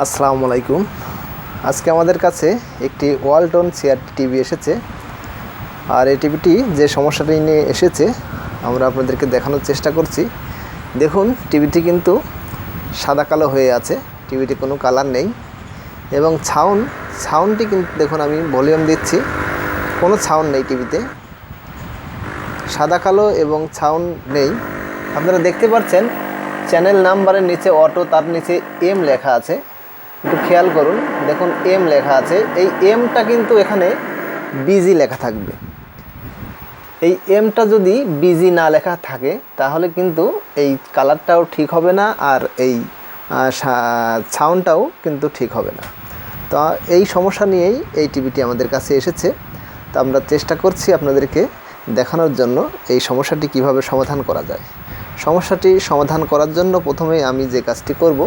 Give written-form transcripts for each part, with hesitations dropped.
আসসালামু আলাইকুম। আজকে আমাদের কাছে একটি ওয়ালটন সিআরটি টিভি এসেছে। আর এই টিভিটি যে সমস্যাটি নিয়ে এসেছে আমরা আপনাদেরকে দেখানোর চেষ্টা করছি। দেখুন, টিভিটি কিন্তু সাদা কালো হয়ে আছে, টিভিটি কোনো কালার নেই। এবং সাউন্ডটি কিন্তু দেখুন, আমি ভলিউম দিচ্ছি, কোনো সাউন্ড নেই টিভিতে, সাদা কালো এবং সাউন্ড নেই। আপনারা দেখতে পাচ্ছেন চ্যানেল নাম্বারের নিচে অটো, তার নিচে এম লেখা আছে। একটু খেয়াল করুন, দেখুন এম লেখা আছে। এই এমটা কিন্তু এখানে বিজি লেখা থাকবে। এই এমটা যদি বিজি না লেখা থাকে তাহলে কিন্তু এই কালারটাও ঠিক হবে না, আর এই সাউন্ডটাও কিন্তু ঠিক হবে না। তো এই সমস্যা নিয়েই এই টিভিটি আমাদের কাছে এসেছে। তো আমরা চেষ্টা করছি আপনাদেরকে দেখানোর জন্য এই সমস্যাটি কিভাবে সমাধান করা যায়। সমস্যাটি সমাধান করার জন্য প্রথমেই আমি যে কাজটি করব,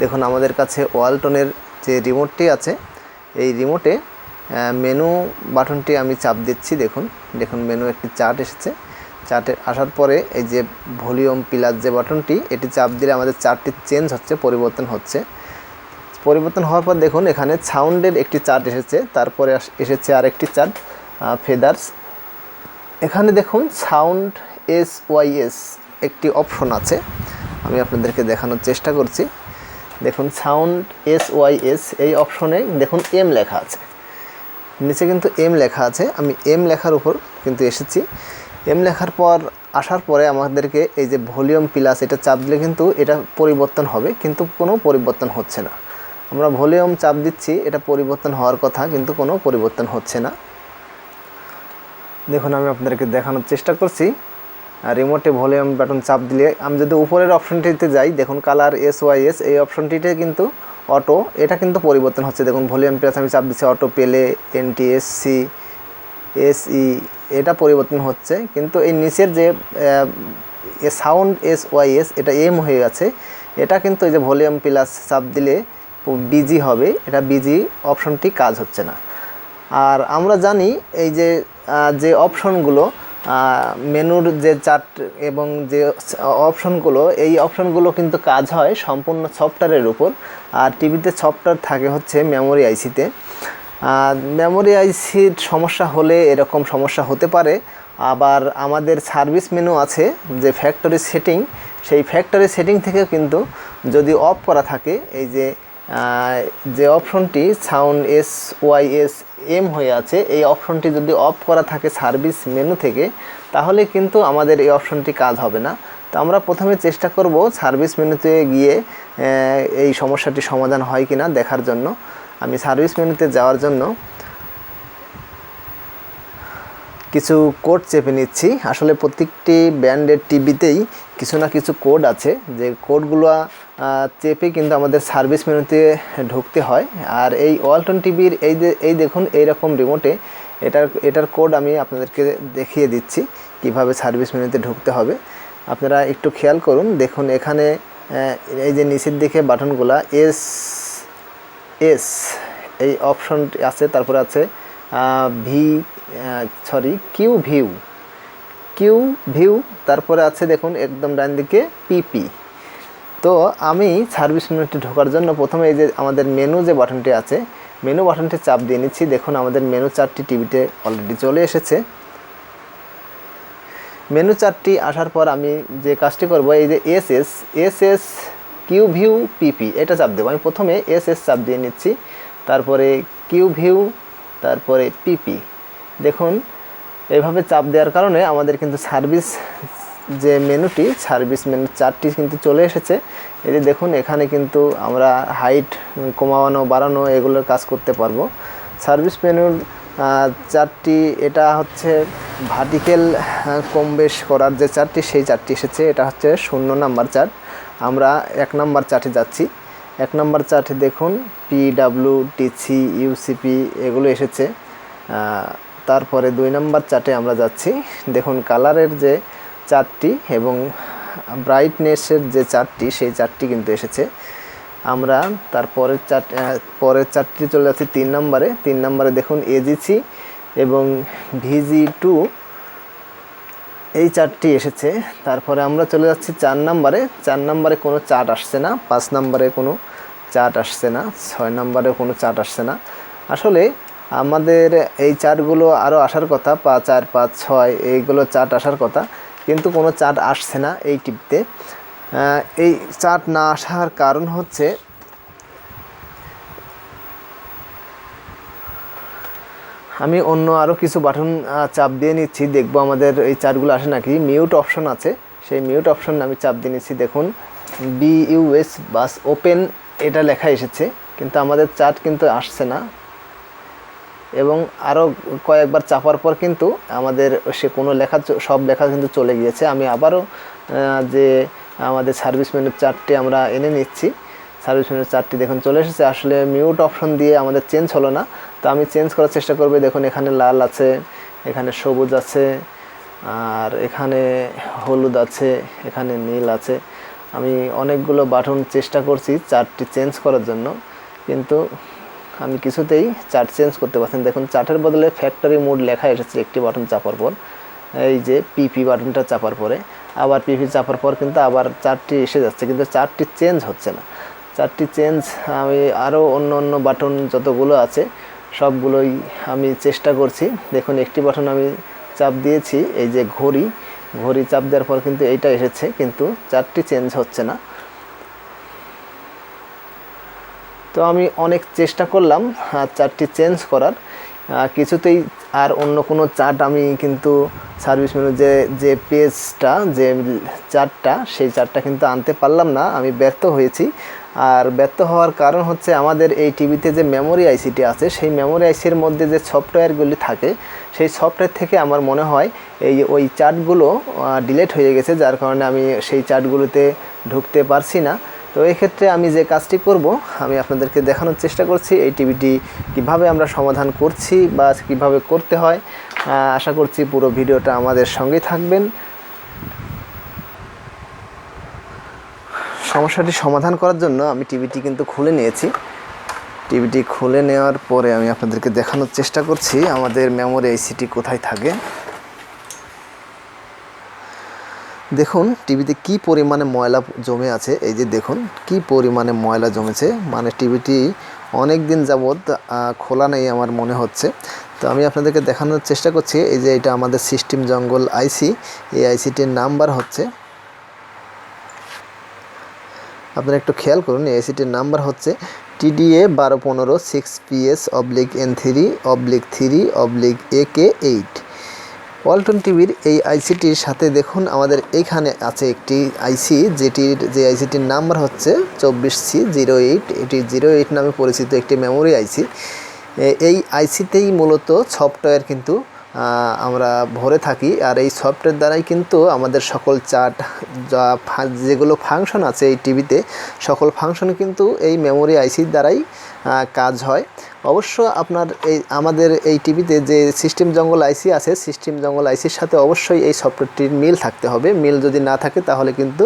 দেখুন আমাদের কাছে ওয়ালটনের যে রিমোটটি আছে, এই রিমোটে মেনু বাটনটি আমি চাপ দিচ্ছি। দেখুন মেনু একটি চার্ট এসেছে। চার্টে আসার পরে এই যে ভলিউম প্লাস যে বাটনটি, এটি চাপ দিলে আমাদের চার্টটি চেঞ্জ হচ্ছে, পরিবর্তন হচ্ছে। পরিবর্তন হওয়ার পর দেখুন এখানে সাউন্ডের একটি চার্ট এসেছে, তারপরে এসেছে আরেকটি চার্ট ফেদার্স। এখানে দেখুন সাউন্ড SYS একটি অপশন আছে, আমি আপনাদেরকে দেখানোর চেষ্টা করছি। দেখুন সাউন্ড SYS এই অপশনে দেখুন এম লেখা আছে, নিচে কিন্তু এম লেখা আছে। আমি এম লেখার উপর কিন্তু এসেছি। এম লেখার পর আসার পরে আমাদেরকে এই যে ভলিউম প্লাস এটা চাপ দিলে কিন্তু এটা পরিবর্তন হবে, কিন্তু কোনো পরিবর্তন হচ্ছে না। আমরা ভলিউম চাপ দিচ্ছি, এটা পরিবর্তন হওয়ার কথা, কিন্তু কোনো পরিবর্তন হচ্ছে না। দেখুন আমি আপনাদেরকে দেখানোর চেষ্টা করছি। রিমোটে ভলিউম বাটন চাপ দিলে আমি যদি উপরের অপশনটিতে যাই, দেখুন কালার SYS এই অপশনটিতে কিন্তু অটো, এটা কিন্তু পরিবর্তন হচ্ছে। দেখুন ভলিউম প্লাস আমি চাপ দিচ্ছি, অটো পেলে NTSC SE এটা পরিবর্তন হচ্ছে, কিন্তু এই নিচের যে সাউন্ড SYS এটা এম হয়ে গেছে। এটা কিন্তু এই যে ভলিউম প্লাস চাপ দিলে বিজি হবে, এটা বিজি অপশনটি কাজ হচ্ছে না। আর আমরা জানি এই যে অপশনগুলো মেনুর যে চার্ট এবং যে অপশনগুলো, এই অপশনগুলো কিন্তু কাজ হয় সম্পূর্ণ সফটওয়্যারের উপর। আর টিভিতে সফটওয়্যার থাকে হচ্ছে মেমোরি আইসিতে। মেমোরি আইসির সমস্যা হলে এরকম সমস্যা হতে পারে। আবার আমাদের সার্ভিস মেনু আছে যে ফ্যাক্টরি সেটিং, সেই ফ্যাক্টরি সেটিং থেকে কিন্তু যদি অফ করা থাকে, এই যে অপশনটি সাউন্ড SYS এম হয়ে আছে, এই অপশনটি যদি অফ করা থাকে সার্ভিস মেনু থেকে, তাহলে কিন্তু আমাদের এই অপশনটি কাজ হবে না। তো আমরা প্রথমে চেষ্টা করব সার্ভিস মেনুতে গিয়ে এই সমস্যাটি সমাধান হয় কিনা দেখার জন্য। আমি সার্ভিস মেনুতে যাওয়ার জন্য কিছু কোড চেপে নিচ্ছি। আসলে প্রত্যেকটি ব্র্যান্ডের টিভিতেই কিছু না কিছু কোড আছে, যে কোডগুলো চেপে কিন্তু আমাদের সার্ভিস মেনুতে ঢুকতে হয়। আর এই ওয়ালটন টিভির এই দেখুন এইরকম রিমোটে এটার কোড আমি আপনাদেরকে দেখিয়ে দিচ্ছি কিভাবে সার্ভিস মেনুতে ঢুকতে হবে। আপনারা একটু খেয়াল করুন, দেখুন এখানে এই যে নিচের দিকে বাটনগুলা এস এই অপশনটি আছে, তারপরে আছে কিউ ভিউ, তারপরে আছে দেখুন একদম ডান দিকে PP। তো আমি সার্ভিস মেনুতে ঢোকার জন্য প্রথমে এই যে আমাদের মেনু যে বাটনটি আছে, মেনু বাটনটি চাপ দিয়ে নিচ্ছি। দেখুন আমাদের মেনু চার্টটি টিভিতে অলরেডি চলে এসেছে। মেনু চার্টটি আসার পর আমি যে কাজটি করব, এই যে SS কিউ ভিউ PP এটা চাপ দেবো। আমি প্রথমে SS চাপ দিয়ে নিচ্ছি, তারপরে কিউ ভিউ, তারপরে PP। দেখুন এভাবে চাপ দেওয়ার কারণে আমাদের কিন্তু সার্ভিস মেনু চার্টটি কিন্তু চলে এসেছে। এই যে দেখুন এখানে কিন্তু আমরা হাইট কমানো বাড়ানো এগুলোর কাজ করতে পারবো। সার্ভিস মেনুর চার্টটি এটা হচ্ছে ভার্টিক্যাল কম বেশ করার যে চার্টটি, সেই চার্টটি এসেছে। এটা হচ্ছে 0 নাম্বার চার্ট। আমরা 1 নাম্বার চার্টে যাচ্ছি। 1 নাম্বার চার্টে দেখুন PWTC UCP এগুলো এসেছে। তারপরে 2 নাম্বার চার্টে আমরা যাচ্ছি। দেখুন কালারের যে চার্টটি এবং ব্রাইটনেসের যে চার্টটি, সেই চার্টটি কিন্তু এসেছে। আমরা পরের চার্টটি চলে যাচ্ছি 3 নাম্বারে। 3 নাম্বারে দেখুন AGC এবং VG2 এই চার্টটি এসেছে। তারপরে আমরা চলে যাচ্ছি 4 নাম্বারে। 4 নাম্বারে কোনো চার্ট আসছে না। 5 নাম্বারে কোনো চার্ট আসছে না, 6 নম্বরে কোনো চার্ট আসছে না। আসলে আমাদের এই চার্টগুলো আরও আসার কথা, 4, 5, 6 এইগুলো চার্ট আসার কথা, কিন্তু কোনো চার্ট আসছে না এই টিভিতে। এই চার্ট না আসার কারণ হচ্ছে আমি অন্য আরও কিছু বাটন চাপ দিয়ে নিচ্ছি, দেখবো আমাদের এই চার্টগুলো আসে নাকি। মিউট অপশন আছে, সেই মিউট অপশন আমি চাপ দিয়ে নিচ্ছি। দেখুন BUS বাস ওপেন এটা লেখা এসেছে, কিন্তু আমাদের চার্ট কিন্তু আসছে না। এবং আরও কয়েকবার চাপার পর কিন্তু আমাদের সে কোনো লেখা, সব লেখা কিন্তু চলে গিয়েছে। আমি আবারও যে আমাদের সার্ভিস মেনুর চার্টটি আমরা এনে নিচ্ছি। সার্ভিস মেনুর চার্টটি দেখুন চলে এসেছে। আসলে মিউট অপশন দিয়ে আমাদের চেঞ্জ হলো না, তো আমি চেঞ্জ করার চেষ্টা করব। দেখুন এখানে লাল আছে, এখানে সবুজ আছে, আর এখানে হলুদ আছে, এখানে নীল আছে। আমি অনেকগুলো বাটন চেষ্টা করছি চার্টটি চেঞ্জ করার জন্য, কিন্তু আমি কিছুতেই চার্ট চেঞ্জ করতে পারছি না। দেখুন চার্টের বদলে ফ্যাক্টরি মোড লেখা এসেছে একটি বাটন চাপার পর। এই যে PP বাটনটা চাপার পরে, আবার PP চাপার পর কিন্তু আবার চার্টটি এসে যাচ্ছে, কিন্তু চার্টটি চেঞ্জ হচ্ছে না। চার্টটি চেঞ্জ আমি আরও অন্য বাটন যতগুলো আছে সবগুলোই আমি চেষ্টা করছি। দেখুন একটি বাটন আমি চাপ দিয়েছি, এই যে ঘড়ি চাপ দেওয়ার পর কিন্তু এইটা এসেছে, কিন্তু চার্টটি চেঞ্জ হচ্ছে না। তো আমি অনেক চেষ্টা করলাম চার্টটি চেঞ্জ করার, কিছুতেই আর অন্য কোনো চার্ট আমি কিন্তু সার্ভিস মেনু যে পেজটা, যে চার্টটা, সেই চার্টটা কিন্তু আনতে পারলাম না। আমি ব্যর্থ হয়েছি। আর ব্যর্থ হওয়ার কারণ হচ্ছে আমাদের এই টিভিতে যে মেমোরি আইসিটি আছে, সেই মেমোরি আইসির মধ্যে যে সফটওয়্যারগুলি থাকে, সেই সফটওয়্যার থেকে আমার মনে হয় ওই চার্টগুলো ডিলিট হয়ে গেছে, যার কারণে আমি সেই চার্টগুলোতে ঢুকতে পারছি না। তো এই ক্ষেত্রে আমি যে কাজটি করব, আমি আপনাদেরকে দেখানোর চেষ্টা করছি এই টিভিটি কিভাবে আমরা সমাধান করছি বা কিভাবে করতে হয়। আশা করছি পুরো ভিডিওটা আমাদের সঙ্গেই থাকবেন। সমস্যাটি সমাধান করার জন্য আমি টিভিটি কিন্তু খুলে নিয়েছি। টিভিটি খুলে নেওয়ার পরে আমি আপনাদেরকে দেখানোর চেষ্টা করছি আমাদের মেমোরি আইসিটি কোথায় থাকে। দেখুন টিভিতে কি পরিমাণে ময়লা জমে আছে, এই যে দেখুন কি পরিমাণে ময়লা জমেছে, মানে টিভিটি অনেক দিন যাবৎ খোলা নেই আমার মনে হচ্ছে। তো আমি আপনাদেরকে দেখানোর চেষ্টা করছি, এই যে এটা আমাদের সিস্টেম জঙ্গল আইসি, এই আইসিটির নাম্বার হচ্ছে, আপনারা একটু খেয়াল করুন, এই আইসিটির নাম্বার হচ্ছে TDA 1215 6PS/N3/3/AK8। ওয়ালটন টিভির এই আইসিটির সাথে দেখুন আমাদের এইখানে আছে একটি আইসি, যে আইসিটির নাম্বার হচ্ছে 24C08। এটি 08 নামে পরিচিত একটি মেমোরি আইসি। এই আইসিতেই মূলত সফটওয়্যার কিন্তু আমরা ভরে থাকি, আর এই সফটওয়্যার দ্বারাই কিন্তু আমাদের সকল চার্ট যেগুলো ফাংশন আছে এই টিভিতে, সকল ফাংশন কিন্তু এই মেমোরি আইসির দ্বারাই কাজ হয়। অবশ্য আপনার আমাদের এই টিভিতে যে সিস্টেম জঙ্গল আইসি আছে, সিস্টেম জঙ্গল আইসির সাথে অবশ্যই এই সফটওয়্যারটির মিল থাকতে হবে। মিল যদি না থাকে তাহলে কিন্তু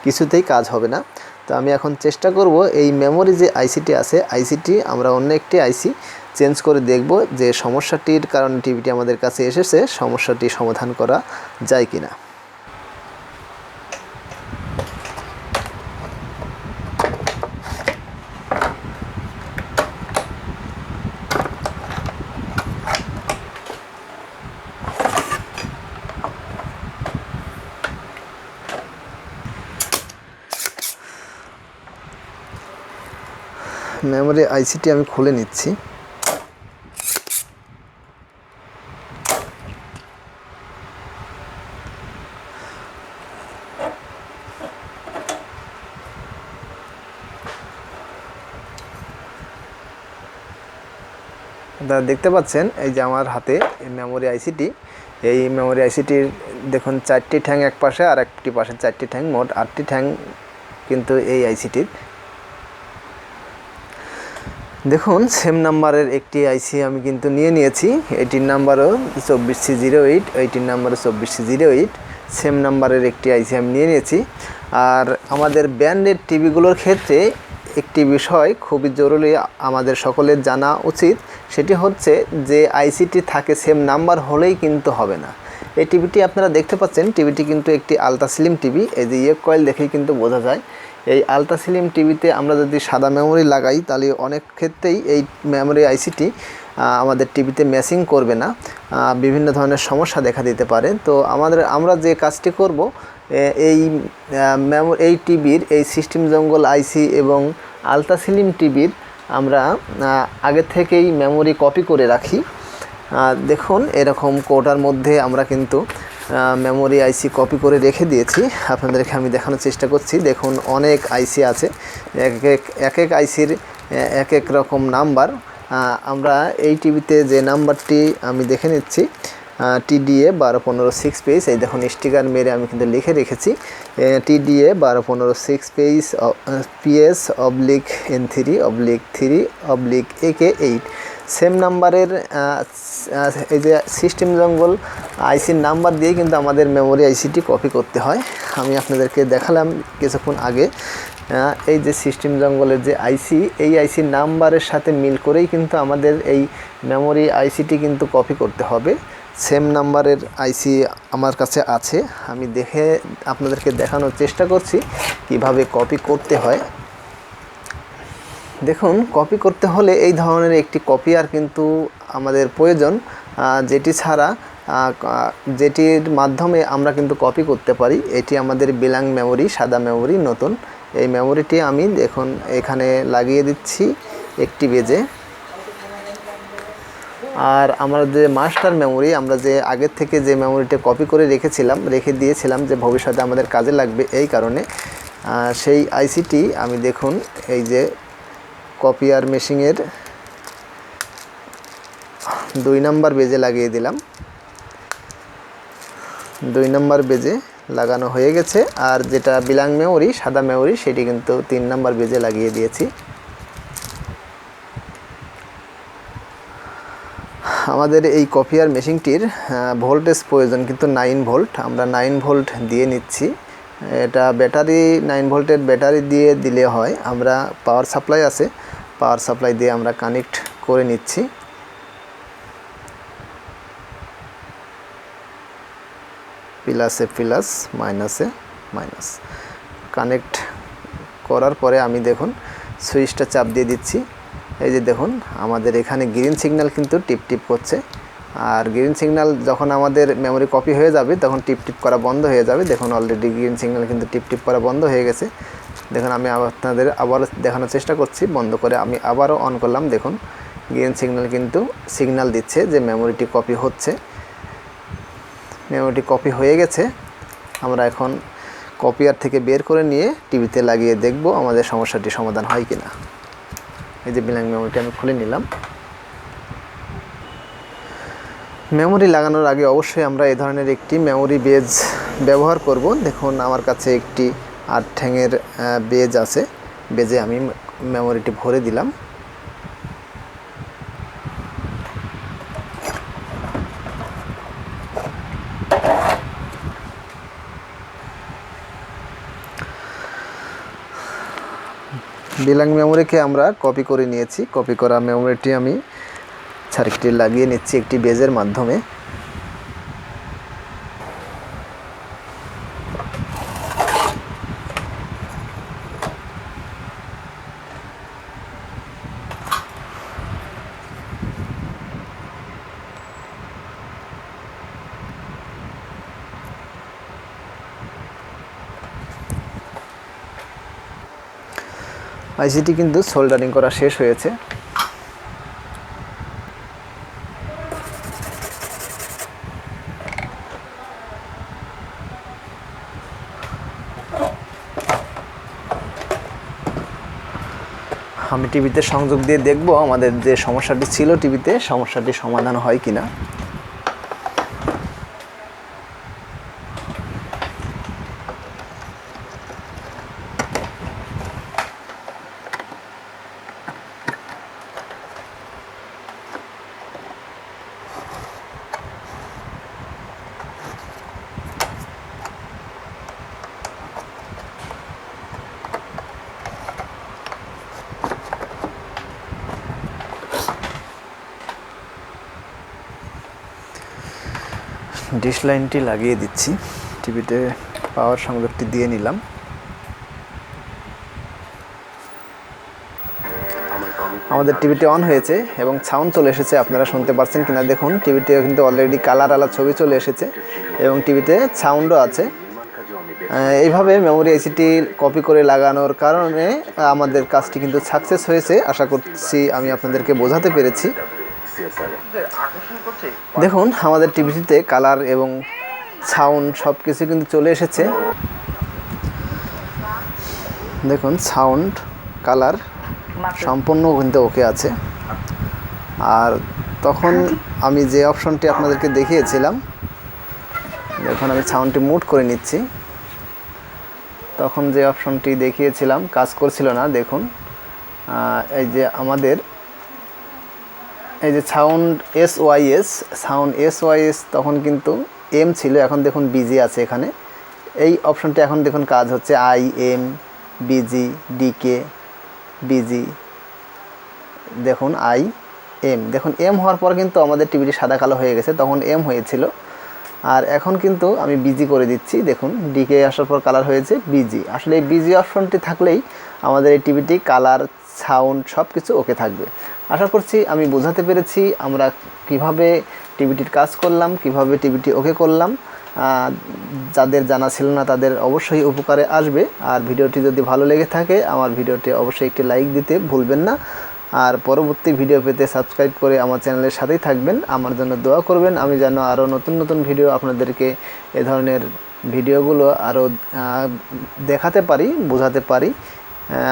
কিছুতেই কাজ হবে না। তো আমি এখন চেষ্টা করব এই মেমোরি যে আইসিটি আছে, আইসিটি আমরা অন্য একটি আইসি চেঞ্জ করে দেখব যে সমস্যাটির কারণে টিভিটি আমাদের কাছে এসেছে, সমস্যাটি সমাধান করা যায় কিনা। মেমোরি আইসিটি আমি খুলে নিচ্ছি। আপনারা দেখতে পাচ্ছেন এই যে আমার হাতে এই মেমোরি আইসিটি। এই মেমোরি আইসিটির দেখুন 4টি ঠ্যাং এক পাশে, আর একটি পাশে 4টি ঠ্যাং, মোট 8টি ঠ্যাং কিন্তু এই আইসিটির। দেখুন সেম নাম্বারের একটি আইসি আমি কিন্তু নিয়েছি, এটির নাম্বারও 24C08, এইটির নাম্বারও 24C08, সেম নাম্বারের একটি আইসি আমি নিয়েছি। আর আমাদের ব্র্যান্ডেড টিভিগুলোর ক্ষেত্রে একটি বিষয় খুবই জরুরি আমাদের সকলের জানা উচিত, সেটি হচ্ছে যে আইসিটি থাকে সেম নাম্বার হলেই কিন্তু হবে না। এই টিভিটি আপনারা দেখতে পাচ্ছেন, টিভিটি কিন্তু একটি আলট্রা স্লিম টিভি। এই যে কয়েল দেখেই কিন্তু বোঝা যায় এই আলট্রা স্লিম টিভিতে আমরা যদি সাদা মেমোরি লাগাই তাহলে অনেক ক্ষেত্রেই এই মেমোরি আইসিটি আমাদের টিভিতে ম্যাচিং করবে না, বিভিন্ন ধরনের সমস্যা দেখা দিতে পারে। তো আমরা যে কাজটি করব, এই টিভির এই সিস্টেম জঙ্গল আইসি এবং আলট্রা স্লিম টিভির আমরা আগে থেকেই মেমোরি কপি করে রাখি। দেখুন এরকম কোটার মধ্যে আমরা কিন্তু মেমোরি আইসি কপি করে রেখে দিয়েছি। আপনাদেরকে আমি দেখানোর চেষ্টা করছি। দেখুন অনেক আইসি আছে, এক এক আইসির এক এক রকম নাম্বার। আমরা এই টিভিতে যে নাম্বারটি আমি দেখে নিচ্ছি, TDA 1215 পেজ, এই দেখুন স্টিকার মেরে আমি কিন্তু লিখে রেখেছি TDA 1215 পেজ PS/N3/3/AK8 সেম নাম্বারের এই যে সিস্টেম জঙ্গল আইসির নাম্বার দিয়ে কিন্তু আমাদের মেমোরি আইসিটি কপি করতে হয়। আমি আপনাদেরকে দেখালাম কিছুক্ষণ আগে, এই যে সিস্টেম জঙ্গলের যে আইসি, এই আইসির নাম্বারের সাথে মিল করেই কিন্তু আমাদের এই মেমোরি আইসিটি কিন্তু কপি করতে হবে। সেম নাম্বারের আইসি আমার কাছে আছে, আমি আপনাদেরকে দেখানোর চেষ্টা করছি কিভাবে কপি করতে হয়। দেখুন কপি করতে হলে এই ধরনের একটি কপিয়ার কিন্তু আমাদের প্রয়োজন, যেটির মাধ্যমে আমরা কিন্তু কপি করতে পারি। এটি আমাদের বিলাং মেমোরি, সাদা মেমোরি নতুন। এই মেমোরিটি আমি দেখুন এখানে লাগিয়ে দিচ্ছি একটি বেজে। আর আমরা যে মাস্টার মেমোরি, আমরা যে আগের থেকে যে মেমোরিটা কপি করে রেখে দিয়েছিলাম যে ভবিষ্যতে আমাদের কাজে লাগবে, এই কারণে সেই আইসিটি আমি দেখুন এই যে কপিয়ার মেশিনের 2 নাম্বার বেজে লাগিয়ে দিলাম। 2 নাম্বার বেজে লাগানো হয়ে গেছে। আর যেটা বিলাং মেমোরি, সাদা মেমোরি, সেটি কিন্তু 3 নাম্বার বেজে লাগিয়ে দিয়েছি। আমাদের এই কপিয়ার মেশিনটির ভোল্টেজ প্রয়োজন কিন্তু 9 ভোল্ট। আমরা 9 ভোল্ট দিয়ে নিচ্ছি। এটা ব্যাটারি 9 ভোল্টের ব্যাটারি দিয়ে দিলে হয়। আমরা পাওয়ার সাপ্লাই আছে, পাওয়ার সাপ্লাই দিয়ে আমরা কানেক্ট করে নিচ্ছি। প্লাসে প্লাস, মাইনাসে মাইনাস। কানেক্ট করার পরে আমি দেখুন সুইচটা চাপ দিয়ে দিচ্ছি। এই যে দেখুন আমাদের এখানে গ্রিন সিগন্যাল কিন্তু টিপ টিপ করছে। আর গ্রিন সিগন্যাল যখন আমাদের মেমোরি কপি হয়ে যাবে তখন টিপ টিপ করা বন্ধ হয়ে যাবে। দেখুন অলরেডি গ্রিন সিগন্যাল কিন্তু টিপ টিপ করা বন্ধ হয়ে গেছে। দেখুন আমি আপনাদের আবারও দেখানোর চেষ্টা করছি, বন্ধ করে আমি আবারও অন করলাম। দেখুন গ্রিন সিগন্যাল কিন্তু সিগন্যাল দিচ্ছে যে মেমোরিটি কপি হচ্ছে। মেমোরিটি কপি হয়ে গেছে। আমরা এখন কপিয়ার থেকে বের করে নিয়ে টিভিতে লাগিয়ে দেখব আমাদের সমস্যাটি সমাধান হয় কিনা। এই যে বিলাং মেমোরিটি আমি খুলে নিলাম। মেমোরি লাগানোর আগে অবশ্যই আমরা এই ধরনের একটি মেমোরি বেজ ব্যবহার করব। দেখুন আমার কাছে একটি 8 ঠ্যাঙের বেজ আছে, বেজে আমি মেমোরিটি ভরে দিলাম। বিলাং মেমোরিকে আমরা কপি করে নিয়েছি। কপি করা মেমোরিটি আমি সার্কিটে লাগিয়ে নিচ্ছি একটি বেজের মাধ্যমে। আইসিটি কিন্তু সোল্ডারিং করা শেষ হয়েছে। আমি টিভিতে সংযোগ দিয়ে দেখব আমাদের যে সমস্যাটি ছিল টিভিতে, সমস্যাটি সমাধান হয় কিনা। ডিশ লাইনটি লাগিয়ে দিচ্ছি, টিভিতে পাওয়ার সংযোগটি দিয়ে নিলাম। আমাদের টিভিটি অন হয়েছে এবং সাউন্ড চলে এসেছে, আপনারা শুনতে পাচ্ছেন কিনা দেখুন। টিভিতে কিন্তু অলরেডি কালার আলা ছবি চলে এসেছে এবং টিভিতে সাউন্ডও আছে। এইভাবে মেমোরি আইসিটি কপি করে লাগানোর কারণে আমাদের কাজটি কিন্তু সাকসেস হয়েছে। আশা করছি আমি আপনাদেরকে বোঝাতে পেরেছি। দেখুন আমাদের টিভিটিতে কালার এবং সাউন্ড সব কিছু কিন্তু চলে এসেছে। দেখুন সাউন্ড কালার সম্পূর্ণ কিন্তু ওকে আছে। আর তখন আমি যে অপশনটি আপনাদেরকে দেখিয়েছিলাম, দেখুন আমি সাউন্ডটি মুট করে নিচ্ছি। তখন যে অপশনটি দেখিয়েছিলাম কাজ করছিল না। দেখুন এই যে আমাদের এই যে সাউন্ড SYS তখন কিন্তু এম ছিল, এখন দেখুন বিজি আছে এখানে। এই অপশনটি এখন দেখুন কাজ হচ্ছে IM বিজি ডিকে বিজি, দেখুন IM। দেখুন এম হওয়ার পর কিন্তু আমাদের টিভিটি সাদা কালো হয়ে গেছে, তখন এম হয়েছিল। আর এখন কিন্তু আমি বিজি করে দিচ্ছি। দেখুন ডিকে আসার পর কালার হয়েছে বিজি। আসলে এই বিজি অপশনটি থাকলেই আমাদের এই টিভিটি কালার সাউন্ড সব কিছু ওকে থাকবে। আশা করছি আমি বোঝাতে পেরেছি আমরা কিভাবে টিভিটির কাজ করলাম, কিভাবে টিভিটি ওকে করলাম। যাদের জানা ছিল না তাদের অবশ্যই উপকারে আসবে। আর ভিডিওটি যদি ভালো লেগে থাকে আমার ভিডিওটি অবশ্যই একটি লাইক দিতে ভুলবেন না। আর পরবর্তী ভিডিও পেতে সাবস্ক্রাইব করে আমার চ্যানেলের সাথেই থাকবেন। আমার জন্য দোয়া করবেন আমি যেন আরও নতুন নতুন ভিডিও আপনাদেরকে এ ধরনের ভিডিওগুলো আরও দেখাতে পারি, বোঝাতে পারি।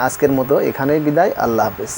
আজকের মতো এখানেই বিদায়। আল্লাহ হাফেজ।